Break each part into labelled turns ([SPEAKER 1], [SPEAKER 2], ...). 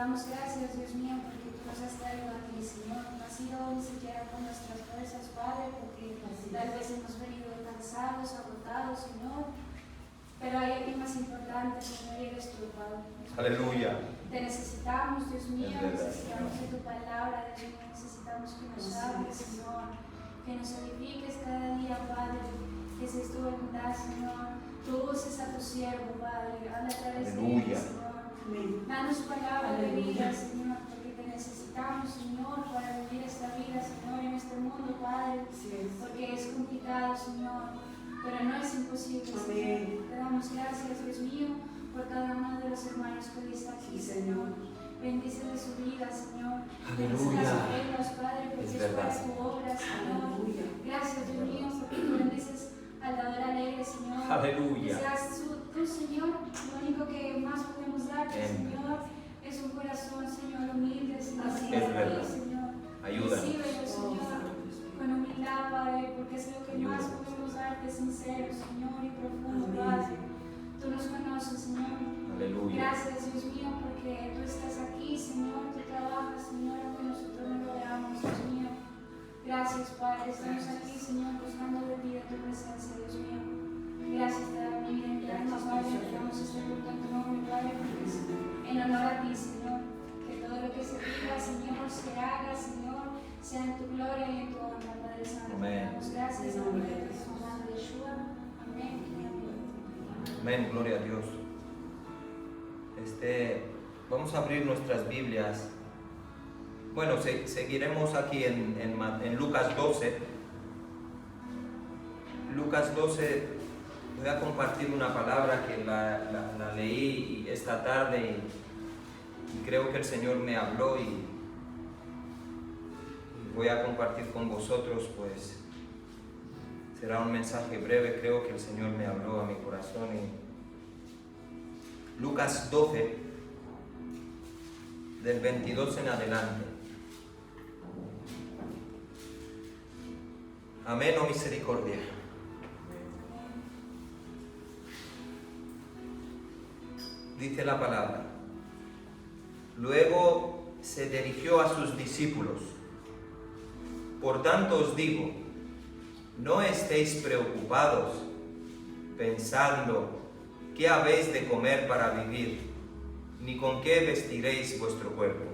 [SPEAKER 1] Damos gracias, Dios mío, porque tú nos has traído aquí, Señor. No ha sido ni siquiera con nuestras fuerzas, Padre, porque tal vez hemos venido cansados, agotados, Señor. Pero hay alguien más importante, Señor, y eres tú, Padre.
[SPEAKER 2] Aleluya.
[SPEAKER 1] Te necesitamos, Dios mío,
[SPEAKER 2] Es verdad.
[SPEAKER 1] necesitamos de tu palabra, Dios mío, necesitamos que nos hables, Señor, que nos edifiques cada día, Padre, que esa es tu voluntad, Señor. Tú uses a tu siervo, Padre, habla a través de él,
[SPEAKER 2] Aleluya.
[SPEAKER 1] Señor. Danos palabra de vida, Señor, porque te necesitamos, Señor, para vivir esta vida, Señor, en este mundo, Padre, porque es complicado, Señor, pero no es imposible, Señor. Te damos gracias, Dios mío, por cada uno de los hermanos que hoy está aquí, Señor. Bendice de su vida, Señor. Bendice las ofrendas, Padre, porque es para tu obra, Señor. Gracias, Dios mío, porque tú bendices al dador alegre, Señor.
[SPEAKER 2] Aleluya.
[SPEAKER 1] Que seas tú, Señor, lo único que más podemos darte, Señor, es un corazón, Señor, humilde, Señor.
[SPEAKER 2] Es verdad.
[SPEAKER 1] Señor.
[SPEAKER 2] Ayúdanos.
[SPEAKER 1] Recíbelo, Señor, con humildad, Padre, porque es lo que más podemos darte, sincero, Señor, y profundo, Padre. Tú nos conoces, Señor.
[SPEAKER 2] Aleluya.
[SPEAKER 1] Gracias, Dios mío, porque tú estás aquí, Señor, tú trabajas, Señor, aunque nosotros no lo veamos, Dios mío. Gracias, Padre, estamos aquí, Señor, buscando de ti, de tu presencia, Dios mío. Gracias, te damos mi vida eterna, Padre, que damos este culto en tu nombre, Padre, porque es en honor a ti, Señor. Que todo lo que se diga, Señor, se haga, Señor, sea en tu gloria y en tu honra, Padre Santo.
[SPEAKER 2] Amén.
[SPEAKER 1] Te damos gracias en nombre de tu Santo Yeshua. Amén.
[SPEAKER 2] Amén, gloria a Dios. Vamos a abrir nuestras Biblias. Bueno, seguiremos aquí en Lucas 12. Lucas 12, voy a compartir una palabra que la leí esta tarde y creo que el Señor me habló y voy a compartir con vosotros, pues será un mensaje breve, creo que el Señor me habló a mi corazón. Lucas 12, del 22 en adelante. Amén o misericordia. Dice la palabra. Luego se dirigió a sus discípulos. Por tanto os digo, no estéis preocupados pensando qué habéis de comer para vivir, ni con qué vestiréis vuestro cuerpo.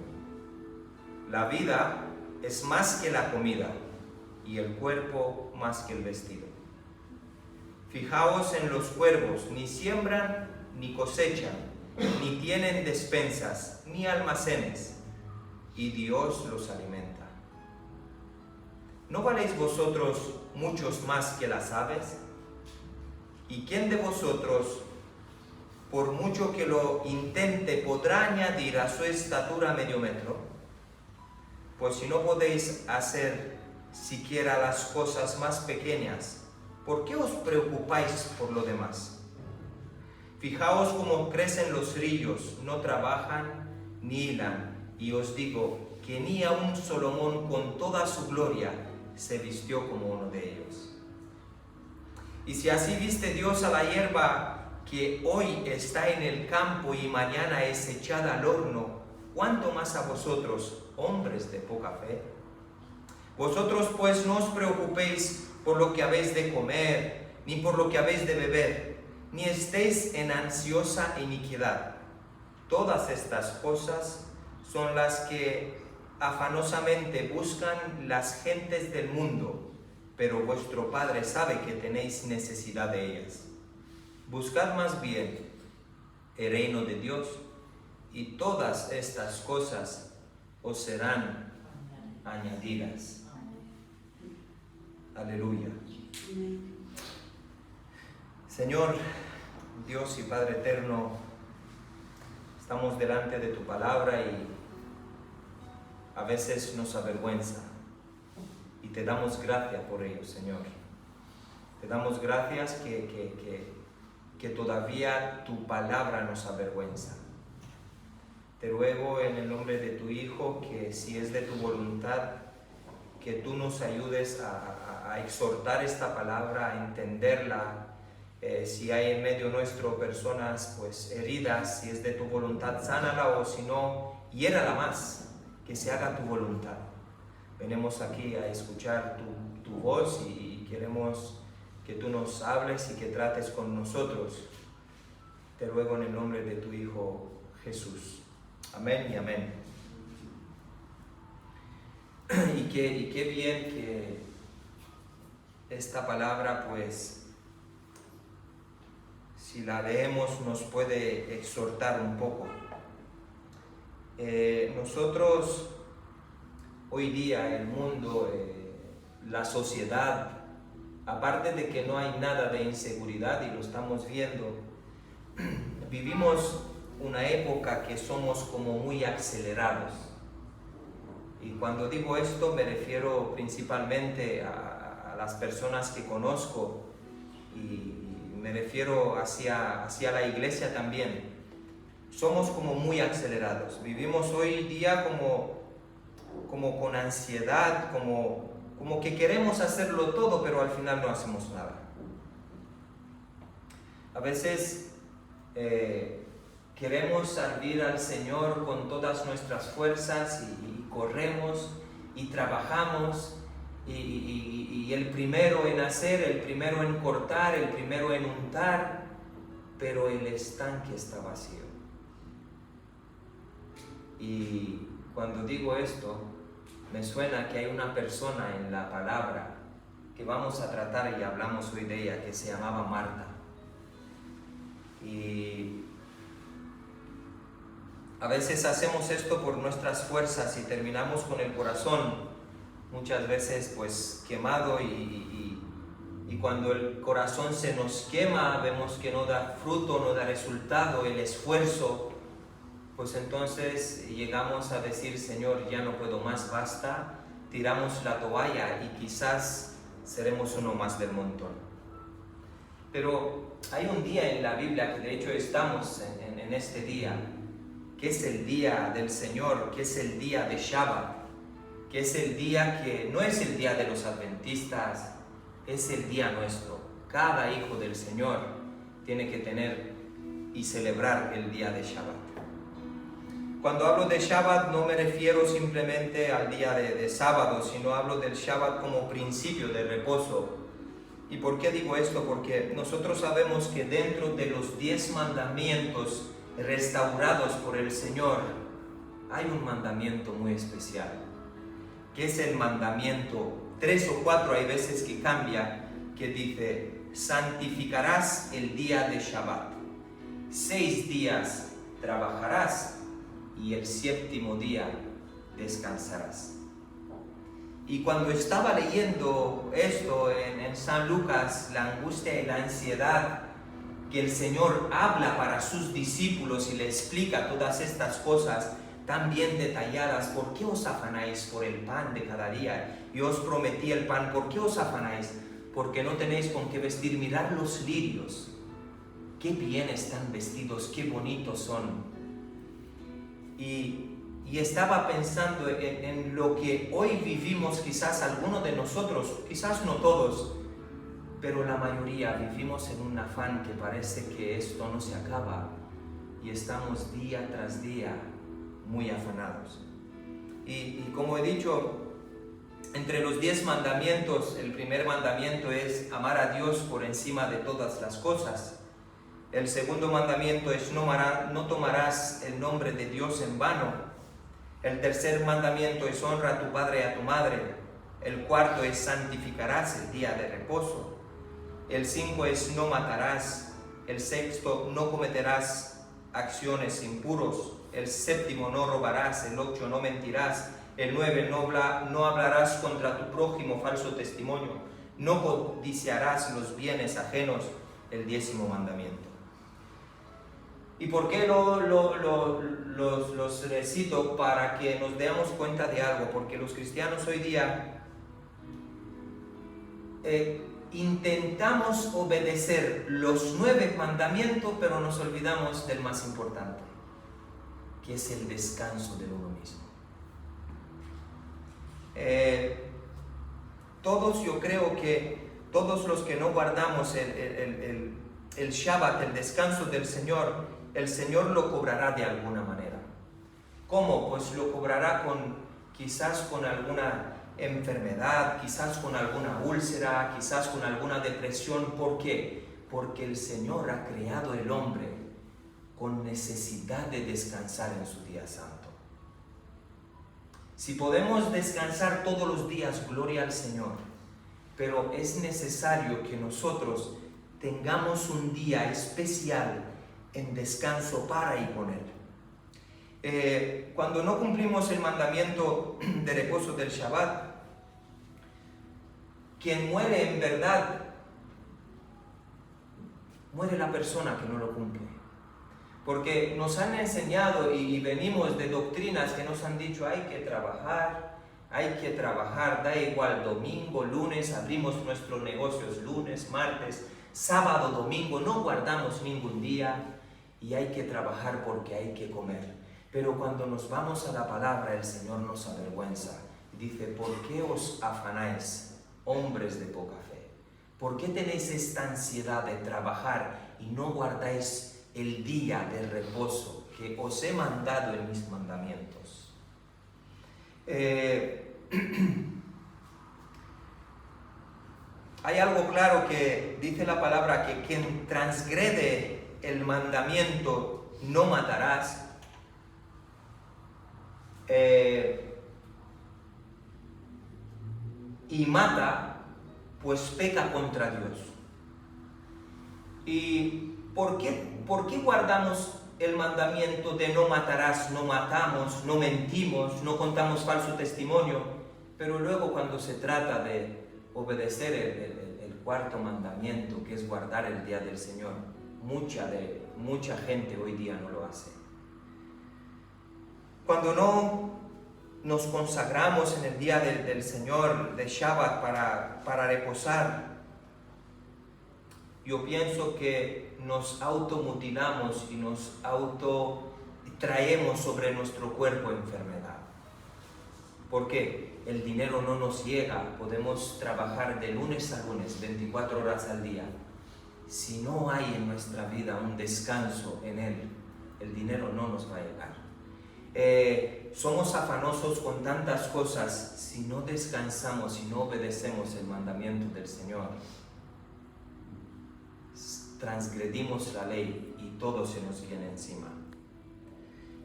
[SPEAKER 2] La vida es más que la comida, y el cuerpo más que el vestido. Fijaos en los cuervos, ni siembran, ni cosechan, ni tienen despensas, ni almacenes, y Dios los alimenta. ¿No valéis vosotros muchos más que las aves? ¿Y quién de vosotros, por mucho que lo intente, podrá añadir a su estatura medio metro? Pues si no podéis hacer siquiera las cosas más pequeñas, ¿por qué os preocupáis por lo demás? Fijaos cómo crecen los rillos, no trabajan ni hilan, y os digo que ni aun Salomón con toda su gloria se vistió como uno de ellos. Y si así viste Dios a la hierba que hoy está en el campo y mañana es echada al horno, ¿cuánto más a vosotros, hombres de poca fe? Vosotros pues no os preocupéis por lo que habéis de comer, ni por lo que habéis de beber, ni estéis en ansiosa iniquidad. Todas estas cosas son las que afanosamente buscan las gentes del mundo, pero vuestro Padre sabe que tenéis necesidad de ellas. Buscad más bien el reino de Dios, y todas estas cosas os serán añadidas. Aleluya. Señor, Dios y Padre eterno, estamos delante de tu palabra y a veces nos avergüenza. Y te damos gracias por ello, Señor. Te damos gracias que todavía tu palabra nos avergüenza. Te ruego en el nombre de tu Hijo que si es de tu voluntad, que tú nos ayudes a exhortar esta palabra, a entenderla Si hay en medio nuestro personas pues heridas, si es de tu voluntad, sánala, o si no, hiérala más, que se haga tu voluntad. Venimos aquí a escuchar tu voz y queremos que tú nos hables y que trates con nosotros. Te ruego en el nombre de tu Hijo Jesús. Amén y amén. Y qué bien que esta palabra, pues, si la leemos nos puede exhortar un poco. Nosotros, hoy día, el mundo, la sociedad, aparte de que no hay nada de inseguridad y lo estamos viendo, vivimos una época que somos como muy acelerados. Y cuando digo esto me refiero principalmente a las personas que conozco y me refiero hacia la iglesia también. Somos como muy acelerados. Vivimos hoy día como con ansiedad, como que queremos hacerlo todo, pero al final no hacemos nada. A veces queremos servir al Señor con todas nuestras fuerzas y corremos y trabajamos y el primero en hacer, el primero en cortar, el primero en untar, pero el estanque está vacío. Y cuando digo esto, me suena que hay una persona en la palabra que vamos a tratar y hablamos hoy de ella, que se llamaba Marta. Y a veces hacemos esto por nuestras fuerzas y terminamos con el corazón muchas veces pues quemado y cuando el corazón se nos quema, vemos que no da fruto, no da resultado, el esfuerzo, pues entonces llegamos a decir: Señor, ya no puedo más, basta, tiramos la toalla y quizás seremos uno más del montón. Pero hay un día en la Biblia, que de hecho estamos en este día, que es el día del Señor, que es el día de Shabbat, que es el día que no es el día de los adventistas, es el día nuestro. Cada hijo del Señor tiene que tener y celebrar el día de Shabbat. Cuando hablo de Shabbat no me refiero simplemente al día de sábado, sino hablo del Shabbat como principio de reposo. ¿Y por qué digo esto? Porque nosotros sabemos que dentro de los 10 mandamientos restaurados por el Señor, hay un mandamiento muy especial, que es el mandamiento 3 o 4, hay veces que cambia, que dice: santificarás el día de Shabbat. 6 días trabajarás y el 7º día descansarás. Y cuando estaba leyendo esto en San Lucas, la angustia y la ansiedad que el Señor habla para sus discípulos y le explica todas estas cosas tan bien detalladas. ¿Por qué os afanáis por el pan de cada día? Yo os prometí el pan. ¿Por qué os afanáis? Porque no tenéis con qué vestir. Mirad los lirios, qué bien están vestidos, qué bonitos son. Y estaba pensando en lo que hoy vivimos, quizás algunos de nosotros, quizás no todos, pero la mayoría vivimos en un afán que parece que esto no se acaba y estamos día tras día muy afanados. Y como he dicho, entre los 10 mandamientos, el primer mandamiento es amar a Dios por encima de todas las cosas. El segundo mandamiento es no tomarás el nombre de Dios en vano. El tercer mandamiento es honra a tu padre y a tu madre. El cuarto es santificarás el día de reposo. El 5 es no matarás. El 6 no cometerás acciones impuros. El 7 no robarás. El 8 no mentirás. El 9 no hablarás contra tu prójimo falso testimonio. No codiciarás los bienes ajenos. El 10º mandamiento. ¿Y por qué los recito? Para que nos demos cuenta de algo, porque los cristianos hoy día intentamos obedecer los 9 mandamientos, pero nos olvidamos del más importante, que es el descanso de uno mismo. Todos, yo creo que todos los que no guardamos el Shabbat, el descanso del Señor, el Señor lo cobrará de alguna manera. ¿Cómo? Pues lo cobrará quizás con alguna enfermedad, quizás con alguna úlcera, quizás con alguna depresión. ¿Por qué? Porque el Señor ha creado el hombre con necesidad de descansar en su día santo. Si podemos descansar todos los días, gloria al Señor, pero es necesario que nosotros tengamos un día especial en descanso para y con Él. Cuando no cumplimos el mandamiento de reposo del Shabbat, quien muere en verdad, muere la persona que no lo cumple. Porque nos han enseñado y venimos de doctrinas que nos han dicho hay que trabajar, da igual, domingo, lunes, abrimos nuestros negocios lunes, martes, sábado, domingo, no guardamos ningún día y hay que trabajar porque hay que comer. Pero cuando nos vamos a la palabra, el Señor nos avergüenza y dice, ¿por qué os afanáis, hombres de poca fe? ¿Por qué tenéis esta ansiedad de trabajar y no guardáis el día del reposo que os he mandado en mis mandamientos? Hay algo claro que dice la palabra, que quien transgrede el mandamiento no matarás, y mata, pues peca contra Dios. ¿Y por qué guardamos el mandamiento de no matarás, no matamos, no mentimos, no contamos falso testimonio? Pero luego cuando se trata de obedecer el cuarto mandamiento, que es guardar el día del Señor, mucha gente hoy día no lo hace. Cuando no nos consagramos en el día del Señor, de Shabbat, para reposar, yo pienso que nos automutilamos y nos traemos sobre nuestro cuerpo enfermedad. ¿Por qué? El dinero no nos llega, podemos trabajar de lunes a lunes, 24 horas al día. Si no hay en nuestra vida un descanso en Él, el dinero no nos va a llegar. Somos afanosos con tantas cosas. Si no descansamos, si no obedecemos el mandamiento del Señor, transgredimos la ley y todo se nos viene encima.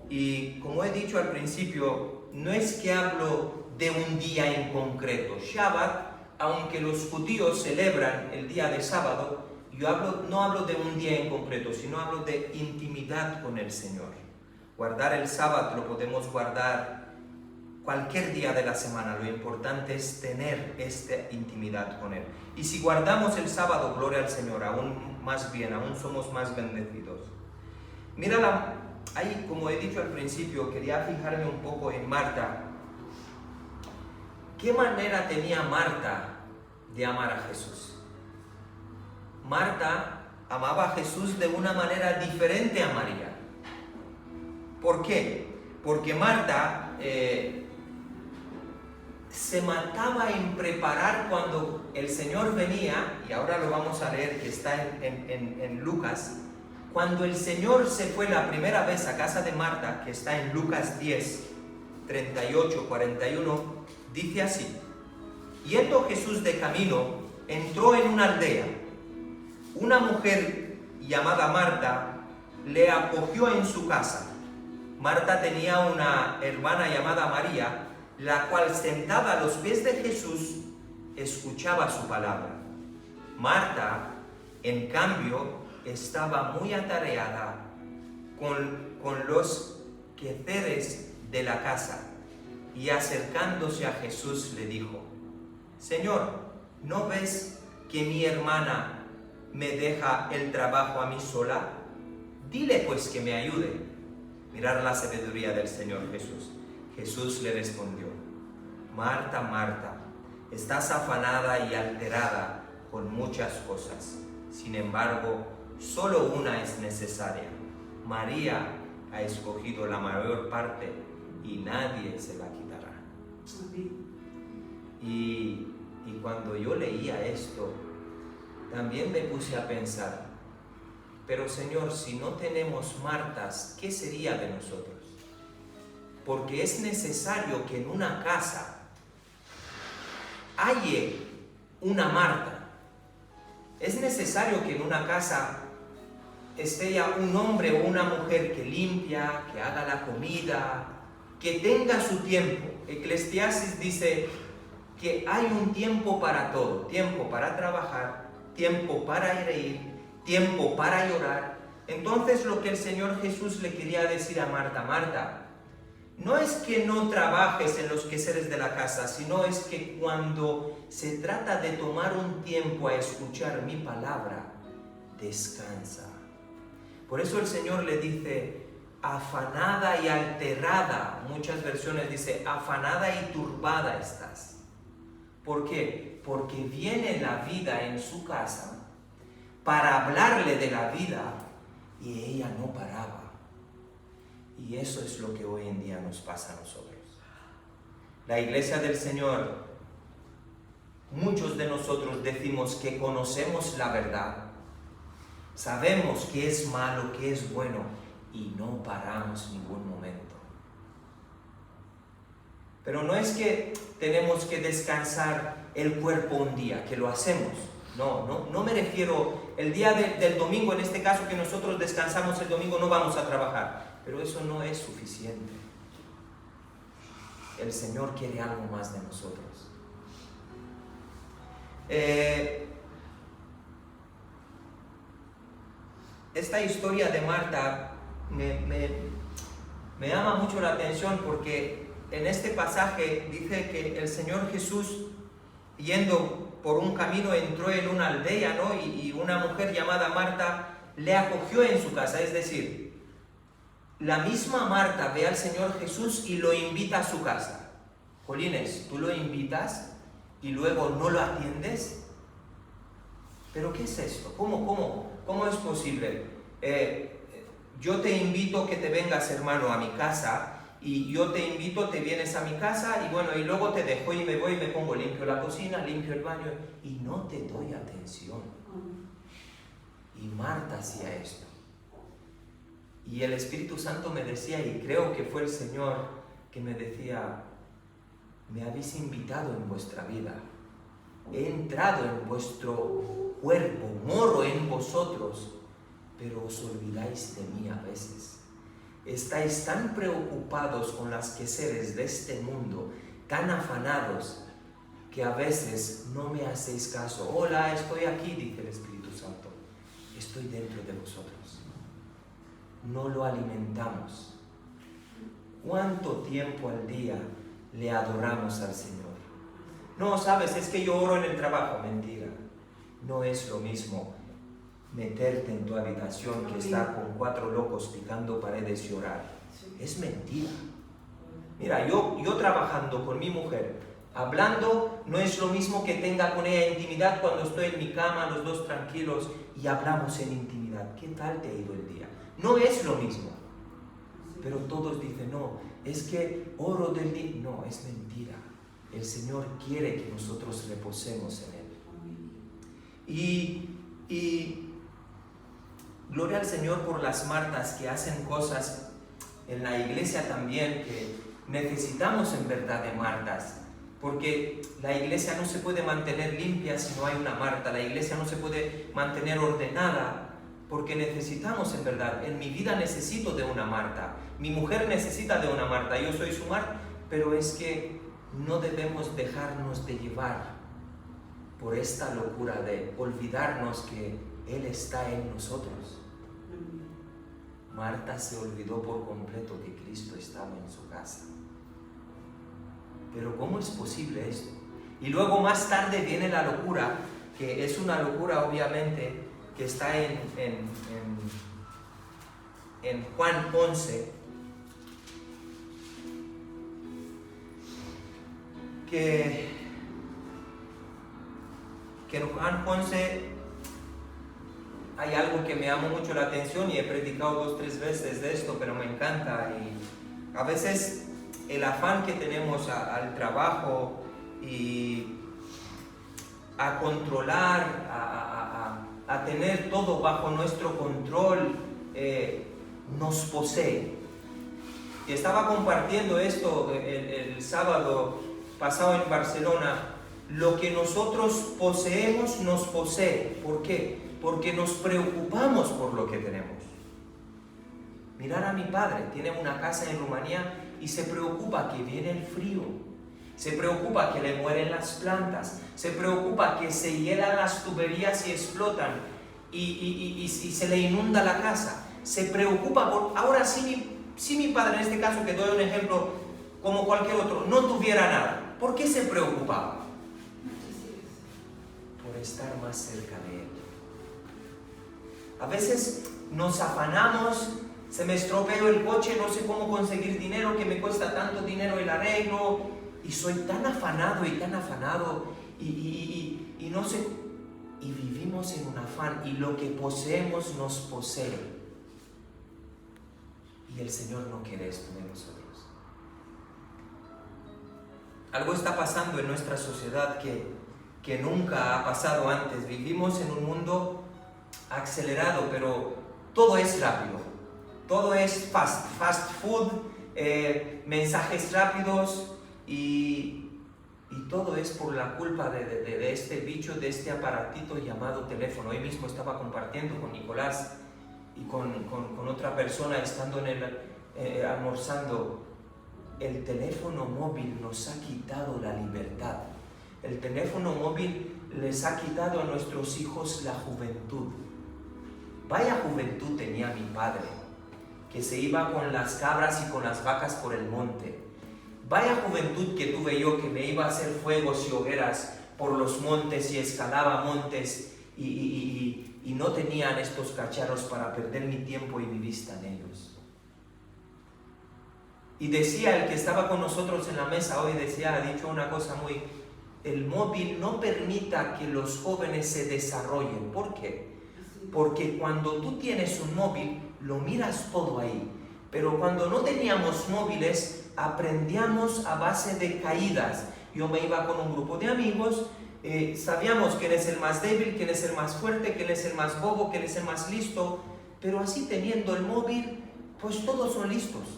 [SPEAKER 2] Y como he dicho al principio, no es que hablo de un día en concreto. Shabbat, aunque los judíos celebran el día de sábado, no hablo de un día en concreto, sino hablo de intimidad con el Señor. Guardar el sábado lo podemos guardar cualquier día de la semana. Lo importante es tener esta intimidad con Él. Y si guardamos el sábado, gloria al Señor, aún somos más bendecidos. Mira, ahí, como he dicho al principio, quería fijarme un poco en Marta. ¿Qué manera tenía Marta de amar a Jesús? Marta amaba a Jesús de una manera diferente a María. ¿Por qué? Porque Marta se mataba en preparar cuando el Señor venía, y ahora lo vamos a leer que está en Lucas. Cuando el Señor se fue la primera vez a casa de Marta, que está en Lucas 10, 38, 41, dice así: yendo Jesús de camino, entró en una aldea. Una mujer llamada Marta le acogió en su casa. Marta tenía una hermana llamada María, la cual sentada a los pies de Jesús escuchaba su palabra. Marta, en cambio, estaba muy atareada con los quehaceres de la casa, y acercándose a Jesús le dijo: Señor, ¿no ves que mi hermana me deja el trabajo a mí sola? Dile pues que me ayude. Mirar la sabiduría del Señor Jesús. Jesús le respondió: Marta, Marta, estás afanada y alterada con muchas cosas. Sin embargo, solo una es necesaria. María ha escogido la mayor parte y nadie se la quitará. Y cuando yo leía esto, también me puse a pensar, pero Señor, si no tenemos Martas, ¿qué sería de nosotros? Porque es necesario que en una casa haya una Marta. Es necesario que en una casa esté ya un hombre o una mujer que limpia, que haga la comida, que tenga su tiempo. Eclesiastés dice que hay un tiempo para todo, tiempo para trabajar, tiempo para reír, tiempo para llorar. Entonces lo que el Señor Jesús le quería decir a Marta, Marta, no es que no trabajes en los quehaceres de la casa, sino es que cuando se trata de tomar un tiempo a escuchar mi palabra, descansa. Por eso el Señor le dice, afanada y alterada, muchas versiones dice, afanada y turbada estás. ¿Por qué? Porque viene la vida en su casa para hablarle de la vida y ella no paraba. Y eso es lo que hoy en día nos pasa a nosotros. La iglesia del Señor, muchos de nosotros decimos que conocemos la verdad, sabemos qué es malo, qué es bueno, y no paramos ningún momento. Pero no es que tenemos que descansar el cuerpo un día, que lo hacemos. No me refiero, el día del domingo, en este caso que nosotros descansamos el domingo, no vamos a trabajar. Pero eso no es suficiente. El Señor quiere algo más de nosotros. Esta historia de Marta me llama mucho la atención porque en este pasaje dice que el Señor Jesús, yendo por un camino, entró en una aldea, ¿no? Y una mujer llamada Marta le acogió en su casa. Es decir, la misma Marta ve al Señor Jesús y lo invita a su casa. Jolines, tú lo invitas y luego no lo atiendes. ¿Pero qué es esto? ¿Cómo es posible? Yo te invito que te vengas, hermano, a mi casa, y yo te invito, te vienes a mi casa, y bueno, y luego te dejo y me voy y me pongo, limpio la cocina, limpio el baño, y no te doy atención. Y Marta hacía esto. Y el Espíritu Santo me decía, y creo que fue el Señor que me decía, me habéis invitado en vuestra vida, he entrado en vuestro cuerpo, moro en vosotros, pero os olvidáis de mí a veces. Estáis tan preocupados con las quehaceres de este mundo, tan afanados, que a veces no me hacéis caso. Hola, estoy aquí, dice el Espíritu Santo, estoy dentro de vosotros. No lo alimentamos. ¿Cuánto tiempo al día le adoramos al Señor? No, sabes, es que yo oro en el trabajo. Mentira. No es lo mismo meterte en tu habitación que estar con 4 locos picando paredes y orar. Es mentira. Mira, yo trabajando con mi mujer, hablando, no es lo mismo que tenga con ella intimidad cuando estoy en mi cama, los dos tranquilos, y hablamos en intimidad. ¿Qué tal te ha ido el día? No es lo mismo. Pero todos dicen, no, es que oro del día. No, es mentira. El Señor quiere que nosotros reposemos en Él. Y gloria al Señor por las Martas que hacen cosas en la iglesia también, que necesitamos en verdad de Martas. Porque la iglesia no se puede mantener limpia si no hay una Marta. La iglesia no se puede mantener ordenada porque necesitamos en verdad. En mi vida necesito de una Marta. Mi mujer necesita de una Marta. Yo soy su Marta. Pero es que no debemos dejarnos de llevar por esta locura de olvidarnos que Él está en nosotros. Marta se olvidó por completo que Cristo estaba en su casa. Pero ¿cómo es posible esto? Y luego más tarde viene la locura, que es una locura obviamente, que está en Juan 11, que en Juan 11 hay algo que me llama mucho la atención y he predicado 2 o 3 veces de esto, pero me encanta. Y a veces el afán que tenemos al trabajo y a controlar, a tener todo bajo nuestro control, nos posee. Y estaba compartiendo esto el sábado pasado en Barcelona. Lo que nosotros poseemos nos posee. ¿Por qué? Porque nos preocupamos por lo que tenemos. Mirar a mi padre, tiene una casa en Rumanía y se preocupa que viene el frío, se preocupa que le mueren las plantas, se preocupa que se hielan las tuberías y explotan y se le inunda la casa, se preocupa por... Ahora si mi padre, en este caso que doy un ejemplo como cualquier otro, no tuviera nada, ¿por qué se preocupaba? Por estar más cerca de él. A veces nos afanamos. Se me estropeó el coche, no sé cómo conseguir dinero, que me cuesta tanto dinero el arreglo, y soy tan afanado y no sé, y vivimos en un afán, y lo que poseemos nos posee. Y el Señor no quiere esto de nosotros. Algo está pasando en nuestra sociedad que nunca ha pasado antes. Vivimos en un mundo acelerado, pero todo es rápido. Todo es fast food, mensajes rápidos y todo es por la culpa de este bicho, de este aparatito llamado teléfono. Hoy mismo estaba compartiendo con Nicolás y con otra persona estando almorzando. El teléfono móvil nos ha quitado la libertad. El teléfono móvil les ha quitado a nuestros hijos la juventud. Vaya juventud tenía mi padre, que se iba con las cabras y con las vacas por el monte. Vaya juventud que tuve yo, que me iba a hacer fuegos y hogueras por los montes y escalaba montes y no tenían estos cacharros para perder mi tiempo y mi vista en ellos. Y decía el que estaba con nosotros en la mesa hoy, ha dicho una cosa muy... El móvil no permita que los jóvenes se desarrollen. ¿Por qué? Porque cuando tú tienes un móvil, lo miras todo ahí. Pero cuando no teníamos móviles, aprendíamos a base de caídas. Yo me iba con un grupo de amigos, sabíamos quién es el más débil, quién es el más fuerte, quién es el más bobo, quién es el más listo. Pero así teniendo el móvil, pues todos son listos.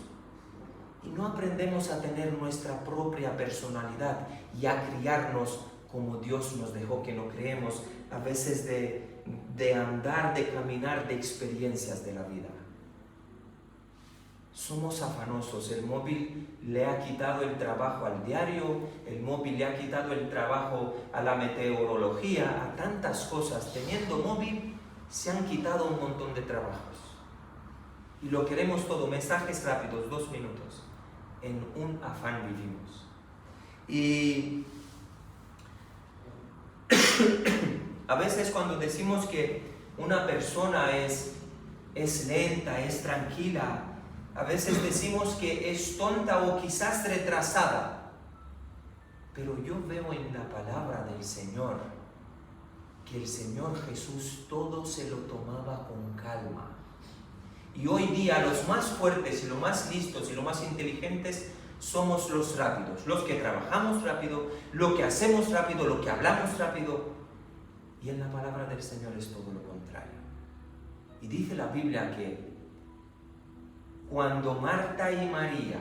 [SPEAKER 2] Y no aprendemos a tener nuestra propia personalidad y a criarnos como Dios nos dejó que no creemos, a veces de andar, de caminar, de experiencias de la vida. Somos afanosos. El móvil le ha quitado el trabajo al diario, el móvil le ha quitado el trabajo a la meteorología, a tantas cosas. Teniendo móvil se han quitado un montón de trabajos. Y lo queremos todo, mensajes rápidos, 2 minutos. En un afán vivimos. Y a veces cuando decimos que una persona es lenta, es tranquila, a veces decimos que es tonta o quizás retrasada. Pero yo veo en la palabra del Señor que el Señor Jesús todo se lo tomaba con calma. Y hoy día los más fuertes y los más listos y los más inteligentes somos los rápidos, los que trabajamos rápido, lo que hacemos rápido, lo que hablamos rápido. Y en la palabra del Señor es todo lo contrario. Y dice la Biblia que cuando Marta y María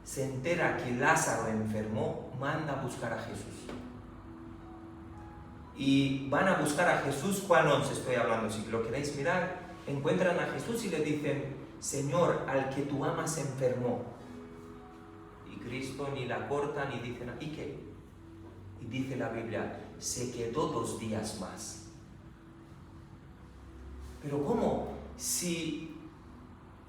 [SPEAKER 2] se entera que Lázaro enfermó, manda a buscar a Jesús. Y van a buscar a Jesús, Juan 11 estoy hablando, si lo queréis mirar. Encuentran a Jesús y le dicen: Señor, al que tú amas enfermó. Y Cristo ni la corta ni dice nada. ¿Y qué? Y dice la Biblia, se quedó 2 días más. Pero ¿cómo? Si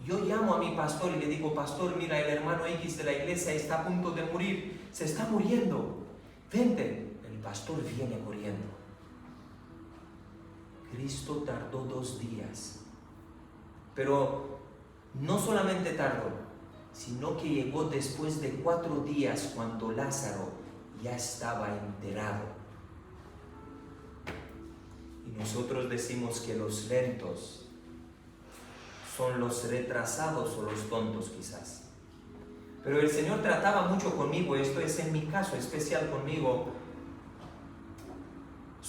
[SPEAKER 2] yo llamo a mi pastor y le digo: pastor, mira, el hermano X de la iglesia está a punto de morir, se está muriendo, vente. El pastor viene corriendo. Cristo tardó 2 días. Pero no solamente tardó, sino que llegó después de 4 días cuando Lázaro ya estaba enterrado. Y nosotros decimos que los lentos son los retrasados o los tontos quizás. Pero el Señor trataba mucho conmigo, esto es en mi caso especial conmigo,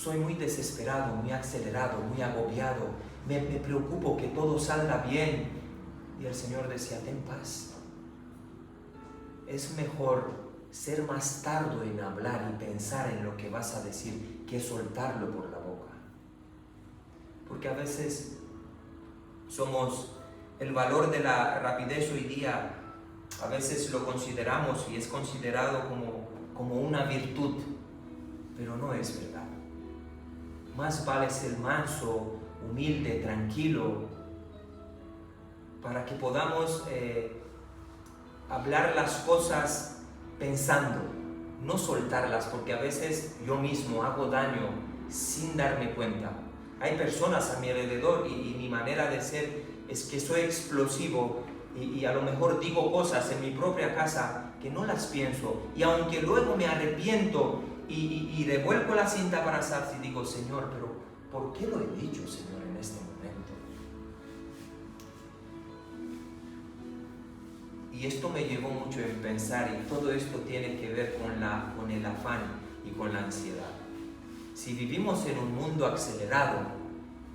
[SPEAKER 2] soy muy desesperado, muy acelerado, muy agobiado, me preocupo que todo salga bien. Y el Señor decía, ten paz. Es mejor ser más tardo en hablar y pensar en lo que vas a decir que soltarlo por la boca. Porque a veces el valor de la rapidez hoy día, a veces lo consideramos y es considerado como una virtud, pero no es verdad. Más vale ser manso, humilde, tranquilo, para que podamos hablar las cosas pensando, no soltarlas, porque a veces yo mismo hago daño sin darme cuenta. Hay personas a mi alrededor y mi manera de ser es que soy explosivo y a lo mejor digo cosas en mi propia casa que no las pienso, y aunque luego me arrepiento y revuelco la cinta para atrás y digo, Señor, pero ¿por qué lo he dicho, Señor, en este momento? Y esto me llevó mucho en pensar, y todo esto tiene que ver con el afán y con la ansiedad. Si vivimos en un mundo acelerado,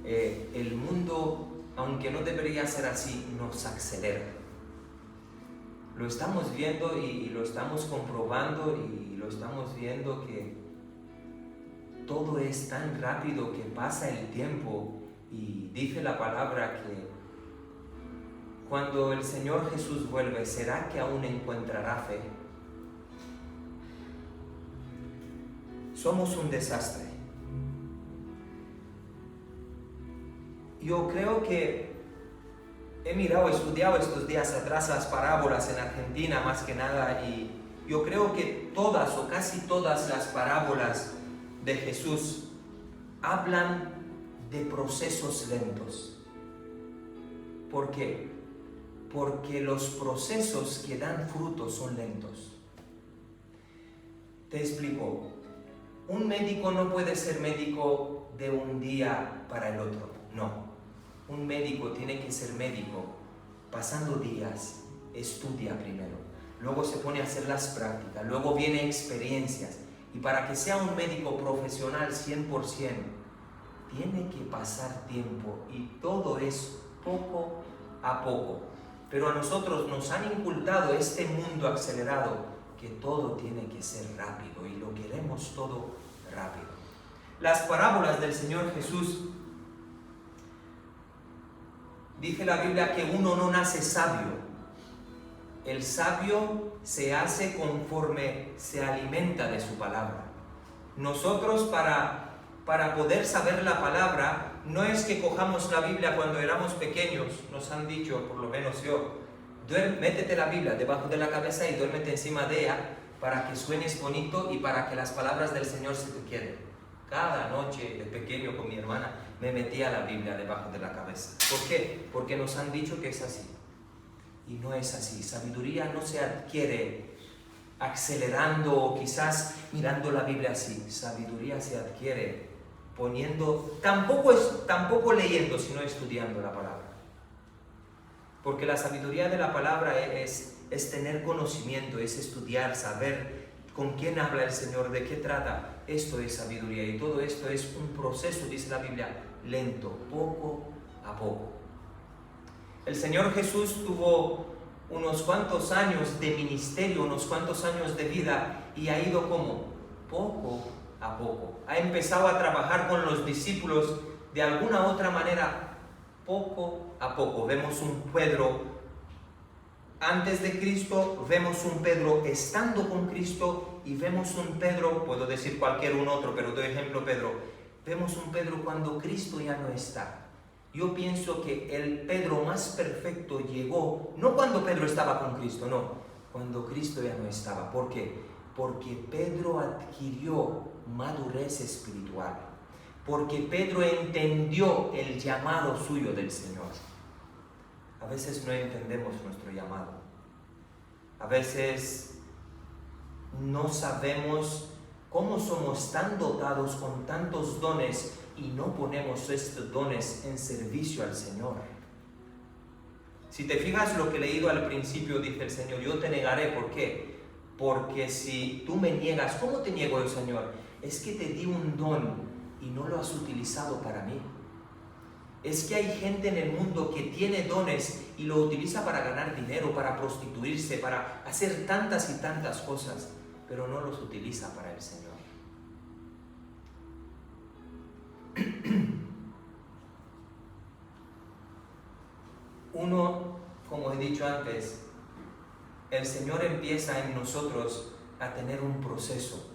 [SPEAKER 2] el mundo, aunque no debería ser así, nos acelera. Lo estamos viendo y lo estamos comprobando y lo estamos viendo que todo es tan rápido que pasa el tiempo, y dice la palabra que cuando el Señor Jesús vuelve, ¿será que aún encontrará fe? Somos un desastre. Yo creo que he estudiado estos días atrás las parábolas en Argentina más que nada, y yo creo que todas o casi todas las parábolas de Jesús hablan de procesos lentos. ¿Por qué? Porque los procesos que dan frutos son lentos. Te explico. Un médico no puede ser médico de un día para el otro, no. Un médico tiene que ser médico pasando días, estudia primero, luego se pone a hacer las prácticas, luego vienen experiencias, y para que sea un médico profesional 100%, tiene que pasar tiempo, y todo es poco a poco. Pero a nosotros nos han inculcado este mundo acelerado, que todo tiene que ser rápido, y lo queremos todo rápido. Las parábolas del Señor Jesús, dice la Biblia que uno no nace sabio. El sabio se hace conforme se alimenta de su palabra. Nosotros para poder saber la palabra, no es que cojamos la Biblia cuando éramos pequeños. Nos han dicho, por lo menos yo, métete la Biblia debajo de la cabeza y duérmete encima de ella para que suenes bonito y para que las palabras del Señor se te queden. Cada noche de pequeño con mi hermana me metía la Biblia debajo de la cabeza. ¿Por qué? Porque nos han dicho que es así. Y no es así. Sabiduría no se adquiere acelerando o quizás mirando la Biblia así. Sabiduría se adquiere tampoco leyendo, sino estudiando la palabra. Porque la sabiduría de la palabra es tener conocimiento, es estudiar, saber con quién habla el Señor, de qué trata. Esto es sabiduría, y todo esto es un proceso, dice la Biblia, lento, poco a poco. El Señor Jesús tuvo unos cuantos años de ministerio, unos cuantos años de vida, y ha ido como poco a poco. Ha empezado a trabajar con los discípulos de alguna otra manera, poco a poco. Vemos un Pedro antes de Cristo, vemos un Pedro estando con Cristo, y vemos un Pedro, puedo decir cualquier otro, pero doy ejemplo Pedro, vemos un Pedro cuando Cristo ya no está. Yo pienso que el Pedro más perfecto llegó, no cuando Pedro estaba con Cristo, no, cuando Cristo ya no estaba. ¿Por qué? Porque Pedro adquirió madurez espiritual, porque Pedro entendió el llamado suyo del Señor. A veces no entendemos nuestro llamado. A veces no sabemos cómo somos tan dotados con tantos dones y no ponemos estos dones en servicio al Señor. Si te fijas lo que he leído al principio, dice el Señor, yo te negaré. ¿Por qué? Porque si tú me niegas, ¿cómo te niego el Señor? Es que te di un don y no lo has utilizado para mí. Es que hay gente en el mundo que tiene dones y lo utiliza para ganar dinero, para prostituirse, para hacer tantas y tantas cosas, pero no los utiliza para el Señor. Uno, como he dicho antes, el Señor empieza en nosotros a tener un proceso.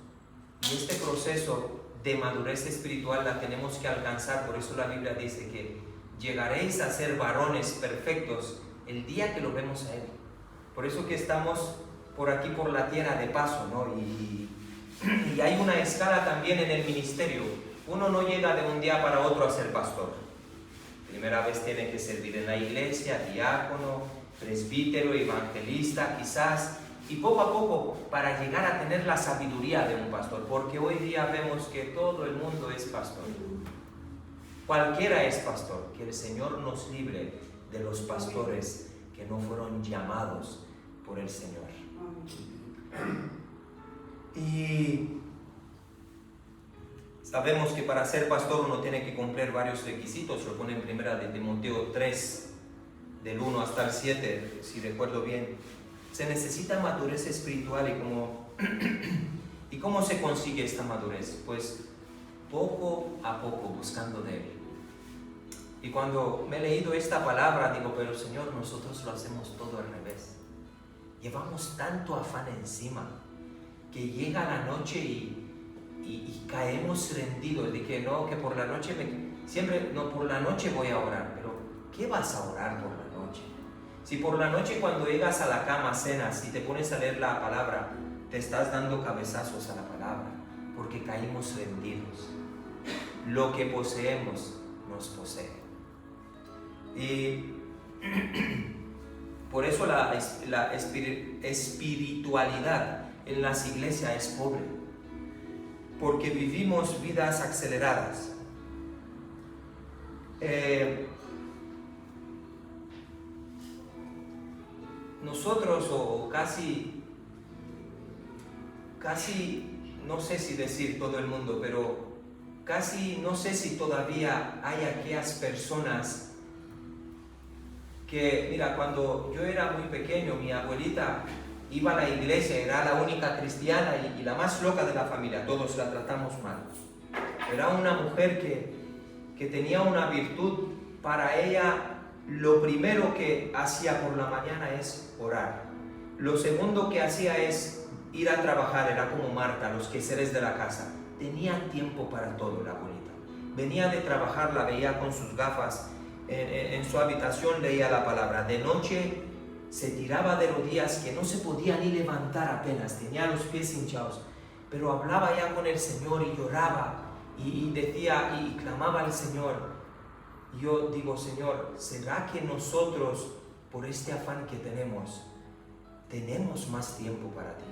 [SPEAKER 2] Y este proceso de madurez espiritual la tenemos que alcanzar. Por eso la Biblia dice que llegaréis a ser varones perfectos el día que lo vemos a Él. Por eso que estamos por aquí, por la tierra de paso, ¿no? Y hay una escala también en el ministerio. Uno no llega de un día para otro a ser pastor. Primera vez tiene que servir en la iglesia, diácono, presbítero, evangelista, quizás, y poco a poco para llegar a tener la sabiduría de un pastor, porque hoy día vemos que todo el mundo es pastor. Cualquiera es pastor. Que el Señor nos libre de los pastores que no fueron llamados por el Señor. Y sabemos que para ser pastor uno tiene que cumplir varios requisitos. Lo pone en primera de Timoteo 3, del 1 hasta el 7, si recuerdo bien. Se necesita madurez espiritual. ¿Y cómo se consigue esta madurez? Pues poco a poco, buscando de Él. Y cuando me he leído esta palabra, digo, pero Señor, nosotros lo hacemos todo al revés. Llevamos tanto afán encima que llega la noche y caemos rendidos de que no, que por la noche por la noche voy a orar. Pero ¿qué vas a orar por la noche? Si por la noche cuando llegas a la cama, cenas y te pones a leer la palabra, te estás dando cabezazos a la palabra, porque caímos rendidos. Lo que poseemos nos posee. Y por eso la espiritualidad en las iglesias es pobre, porque vivimos vidas aceleradas. Nosotros, o casi, no sé si decir todo el mundo, pero casi no sé si todavía hay aquellas personas que, mira, cuando yo era muy pequeño, mi abuelita iba a la iglesia, era la única cristiana y la más loca de la familia, todos la tratamos mal. Era una mujer que tenía una virtud. Para ella, lo primero que hacía por la mañana es orar. Lo segundo que hacía es ir a trabajar, era como Marta, los quehaceres de la casa. Tenía tiempo para todo la abuelita. Venía de trabajar, la veía con sus gafas, en su habitación leía la palabra. De noche se tiraba de rodillas que no se podía ni levantar apenas, tenía los pies hinchados, pero hablaba ya con el Señor y lloraba y decía y clamaba al Señor. Y yo digo, Señor, ¿será que nosotros, por este afán que tenemos más tiempo para ti?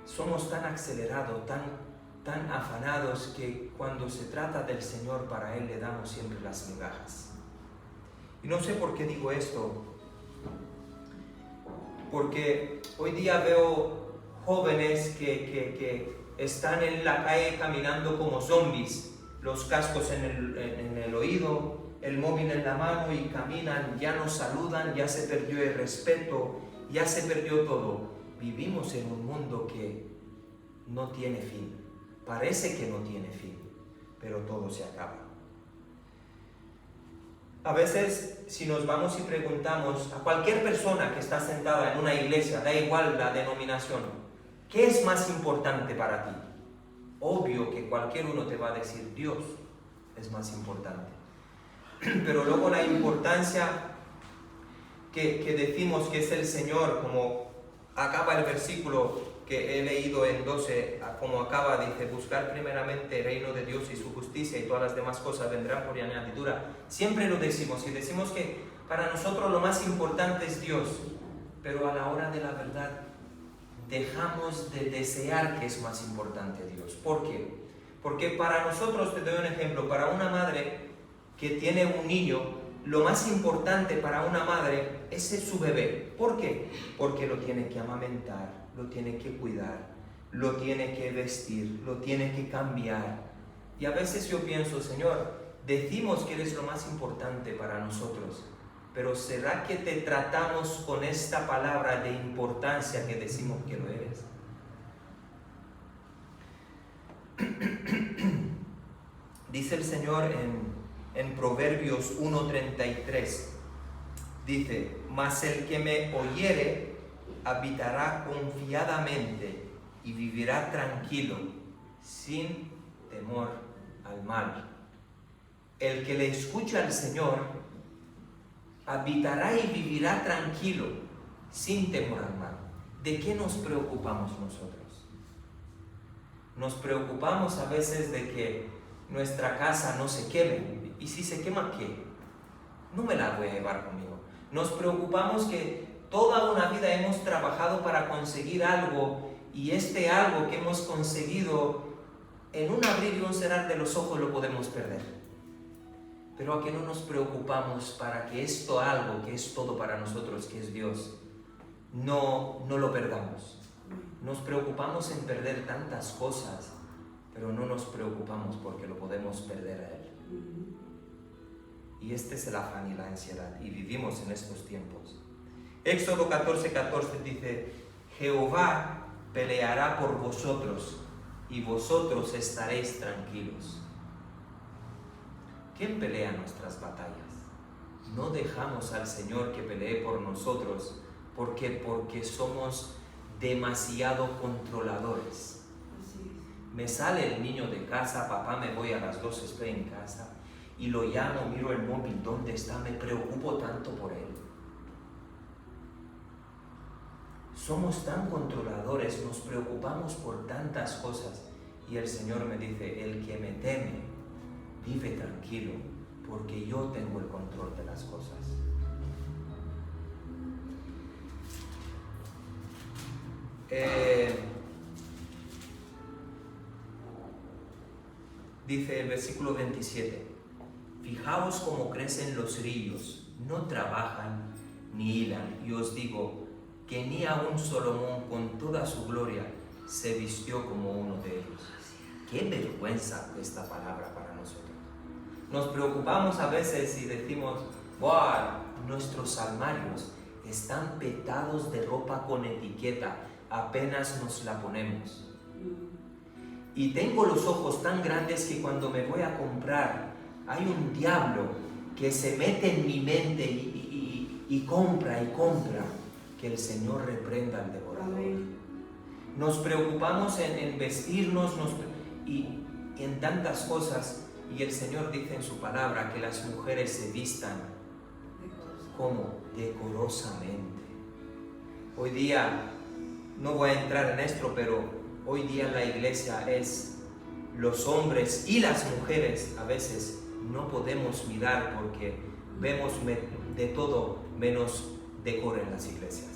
[SPEAKER 2] Somos tan acelerados, tan afanados, que cuando se trata del Señor, para Él le damos siempre las migajas. Y no sé por qué digo esto, porque hoy día veo jóvenes que están en la calle caminando como zombies, los cascos en el oído, el móvil en la mano, y caminan, ya no saludan, ya se perdió el respeto, ya se perdió todo. Vivimos en un mundo que no tiene fin, parece que no tiene fin, pero todo se acaba. A veces, si nos vamos y preguntamos a cualquier persona que está sentada en una iglesia, da igual la denominación, ¿qué es más importante para ti? Obvio que cualquier uno te va a decir, Dios es más importante. Pero luego la importancia que decimos que es el Señor, como acaba el versículo que he leído en 12, como acaba, dice, buscar primeramente el reino de Dios y su justicia, y todas las demás cosas vendrán por añadidura. Siempre lo decimos, y decimos que para nosotros lo más importante es Dios, pero a la hora de la verdad dejamos de desear que es más importante Dios. ¿Por qué? Porque para nosotros, te doy un ejemplo, para una madre que tiene un niño, lo más importante para una madre es su bebé. ¿Por qué? Porque lo tiene que amamentar, lo tiene que cuidar, lo tiene que vestir, lo tiene que cambiar, Y a veces yo pienso, Señor, decimos que eres lo más importante para nosotros, pero ¿será que te tratamos con esta palabra de importancia que decimos que lo eres? Dice el Señor en Proverbios 1:33, dice, mas el que me oyere habitará confiadamente y vivirá tranquilo, sin temor al mal. El que le escucha al Señor habitará y vivirá tranquilo, sin temor al mal. ¿De qué nos preocupamos nosotros? Nos preocupamos a veces de que nuestra casa no se queme. ¿Y si se quema qué? No me la voy a llevar conmigo. Nos preocupamos que toda una vida hemos trabajado para conseguir algo y este algo que hemos conseguido en un abrir y un cerrar de los ojos lo podemos perder. Pero a que no nos preocupamos para que esto algo que es todo para nosotros, que es Dios, no lo perdamos. Nos preocupamos en perder tantas cosas, pero no nos preocupamos porque lo podemos perder a Él. Y este es el afán y la ansiedad, y vivimos en estos tiempos. Éxodo 14:14 dice, Jehová peleará por vosotros, y vosotros estaréis tranquilos. ¿Quién pelea nuestras batallas? No dejamos al Señor que pelee por nosotros, porque somos demasiado controladores. Me sale el niño de casa, papá, me voy a las 2, estoy en casa, y lo llamo, miro el móvil, ¿dónde está? Me preocupo tanto por él. Somos tan controladores, nos preocupamos por tantas cosas, y el Señor me dice, el que me teme, vive tranquilo, porque yo tengo el control de las cosas. Dice el versículo 27, fijaos cómo crecen los ríos, no trabajan ni hilan, y os digo que ni aun Salomón con toda su gloria se vistió como uno de ellos. Qué vergüenza esta palabra para nosotros. Nos preocupamos a veces y decimos, wow, nuestros armarios están petados de ropa con etiqueta, apenas nos la ponemos. Y tengo los ojos tan grandes que cuando me voy a comprar, hay un diablo que se mete en mi mente y compra y compra. Que el Señor reprenda al devorador. Nos preocupamos en vestirnos y en tantas cosas, y el Señor dice en su palabra que las mujeres se vistan como decorosamente. Hoy día, no voy a entrar en esto, pero hoy día la iglesia es los hombres y las mujeres. A veces no podemos mirar porque vemos de todo menos decoro en las iglesias.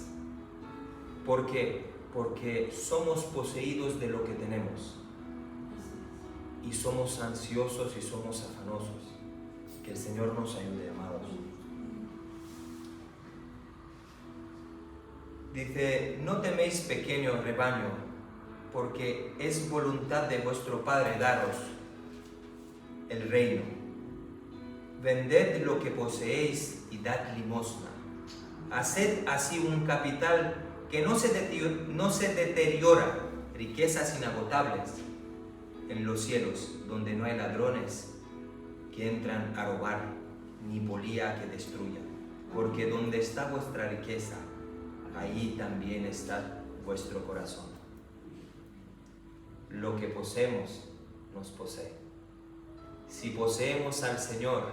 [SPEAKER 2] ¿Por qué? Porque somos poseídos de lo que tenemos. Y somos ansiosos y somos afanosos. Que el Señor nos ayude, amados. Dice, no teméis, pequeño rebaño, porque es voluntad de vuestro Padre daros el reino. Vended lo que poseéis y dad limosna. Haced así un capital que no se deteriora, riquezas inagotables en los cielos, donde no hay ladrones que entran a robar, ni polía que destruya. Porque donde está vuestra riqueza, ahí también está vuestro corazón. Lo que poseemos nos posee. Si poseemos al Señor,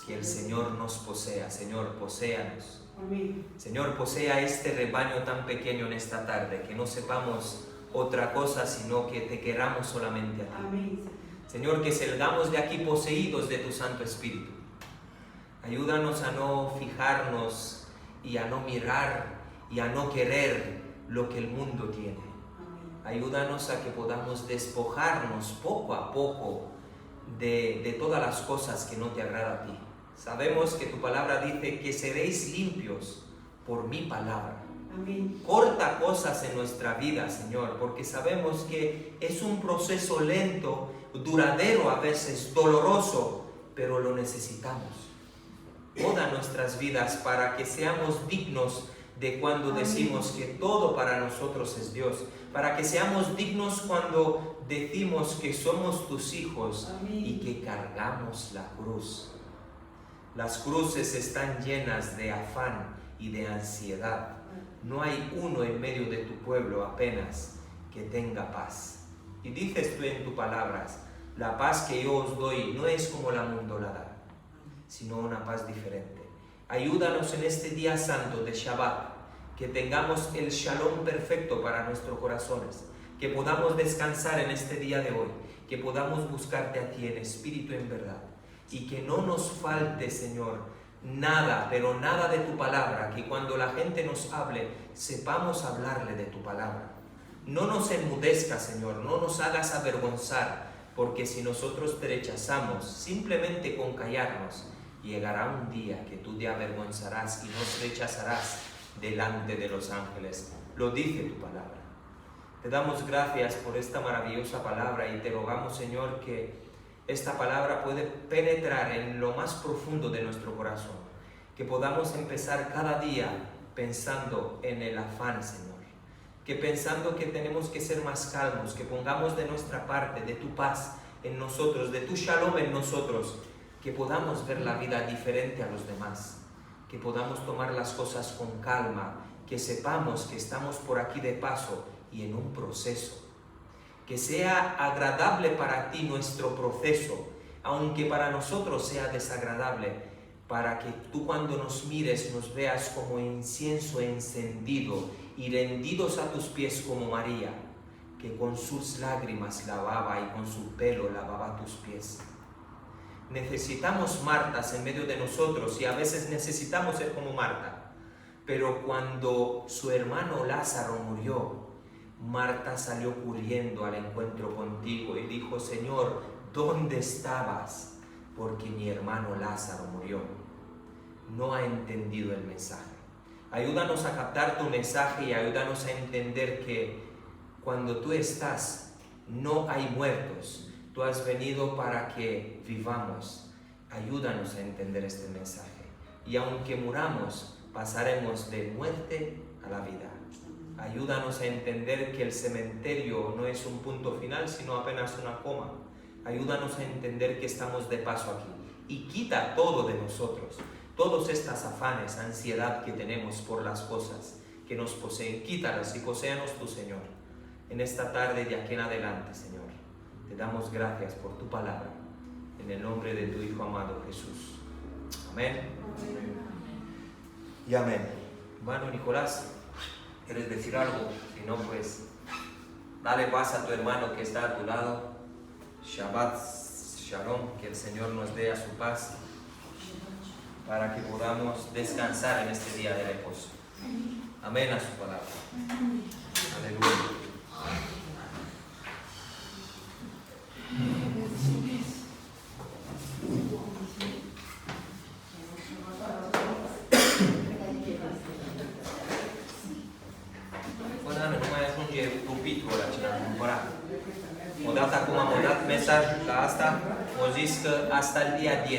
[SPEAKER 2] que el Señor nos posea. Señor, poséanos.
[SPEAKER 3] Amén.
[SPEAKER 2] Señor, posea este rebaño tan pequeño en esta tarde, que no sepamos otra cosa, sino que te queramos solamente a ti.
[SPEAKER 3] Amén.
[SPEAKER 2] Señor, que salgamos de aquí poseídos de tu Santo Espíritu. Ayúdanos a no fijarnos y a no mirar y a no querer lo que el mundo tiene. Ayúdanos a que podamos despojarnos poco a poco de todas las cosas que no te agradan a ti. Sabemos que tu palabra dice que seréis limpios por mi palabra.
[SPEAKER 3] Amén.
[SPEAKER 2] Corta cosas en nuestra vida, Señor, porque sabemos que es un proceso lento, duradero, a veces doloroso, pero lo necesitamos. Todas nuestras vidas para que seamos dignos de cuando decimos que todo para nosotros es Dios, para que seamos dignos cuando decimos que somos tus hijos y que cargamos la cruz. Las cruces están llenas de afán y de ansiedad. No hay uno en medio de tu pueblo apenas que tenga paz. Y dices tú en tus palabras, la paz que yo os doy no es como la mundo la da, sino una paz diferente. Ayúdanos en este día santo de Shabbat, que tengamos el shalom perfecto para nuestros corazones, que podamos descansar en este día de hoy, que podamos buscarte a ti en espíritu y en verdad, y que no nos falte, Señor, nada, pero nada de tu palabra, que cuando la gente nos hable, sepamos hablarle de tu palabra. No nos enmudezcas, Señor, no nos hagas avergonzar, porque si nosotros te rechazamos simplemente con callarnos, llegará un día que tú te avergonzarás y nos rechazarás delante de los ángeles. Lo dice tu palabra. Te damos gracias por esta maravillosa palabra y te rogamos, Señor, que esta palabra puede penetrar en lo más profundo de nuestro corazón, que podamos empezar cada día pensando en el afán, Señor, que pensando que tenemos que ser más calmos, que pongamos de nuestra parte, de tu paz en nosotros, de tu shalom en nosotros, que podamos ver la vida diferente a los demás, que podamos tomar las cosas con calma, que sepamos que estamos por aquí de paso y en un proceso. Que sea agradable para ti nuestro proceso, aunque para nosotros sea desagradable, para que tú cuando nos mires nos veas como incienso encendido y rendidos a tus pies como María, que con sus lágrimas lavaba y con su pelo lavaba tus pies. Necesitamos Martas en medio de nosotros y a veces necesitamos ser como Marta, pero cuando su hermano Lázaro murió, Marta salió corriendo al encuentro contigo y dijo, Señor, ¿dónde estabas? Porque mi hermano Lázaro murió. No ha entendido el mensaje. Ayúdanos a captar tu mensaje y ayúdanos a entender que cuando tú estás, no hay muertos. Tú has venido para que vivamos. Ayúdanos a entender este mensaje. Y aunque muramos, pasaremos de muerte a la vida. Ayúdanos a entender que el cementerio no es un punto final, sino apenas una coma. Ayúdanos a entender que estamos de paso aquí. Y quita todo de nosotros, todos estos afanes, ansiedad que tenemos por las cosas que nos poseen. Quítalas y poséanos tú, Señor. En esta tarde de aquí en adelante, Señor, te damos gracias por tu palabra. En el nombre de tu Hijo amado Jesús. Amén. Y amén. Hermano Nicolás, ¿quieres decir algo? Si no, pues dale paz a tu hermano que está a tu lado. Shabbat Shalom, que el Señor nos dé a su paz para que podamos descansar en este día de reposo. Amén a su palabra. Aleluya. Odată acum am dat mesaj la asta, o zis că asta e dia 10.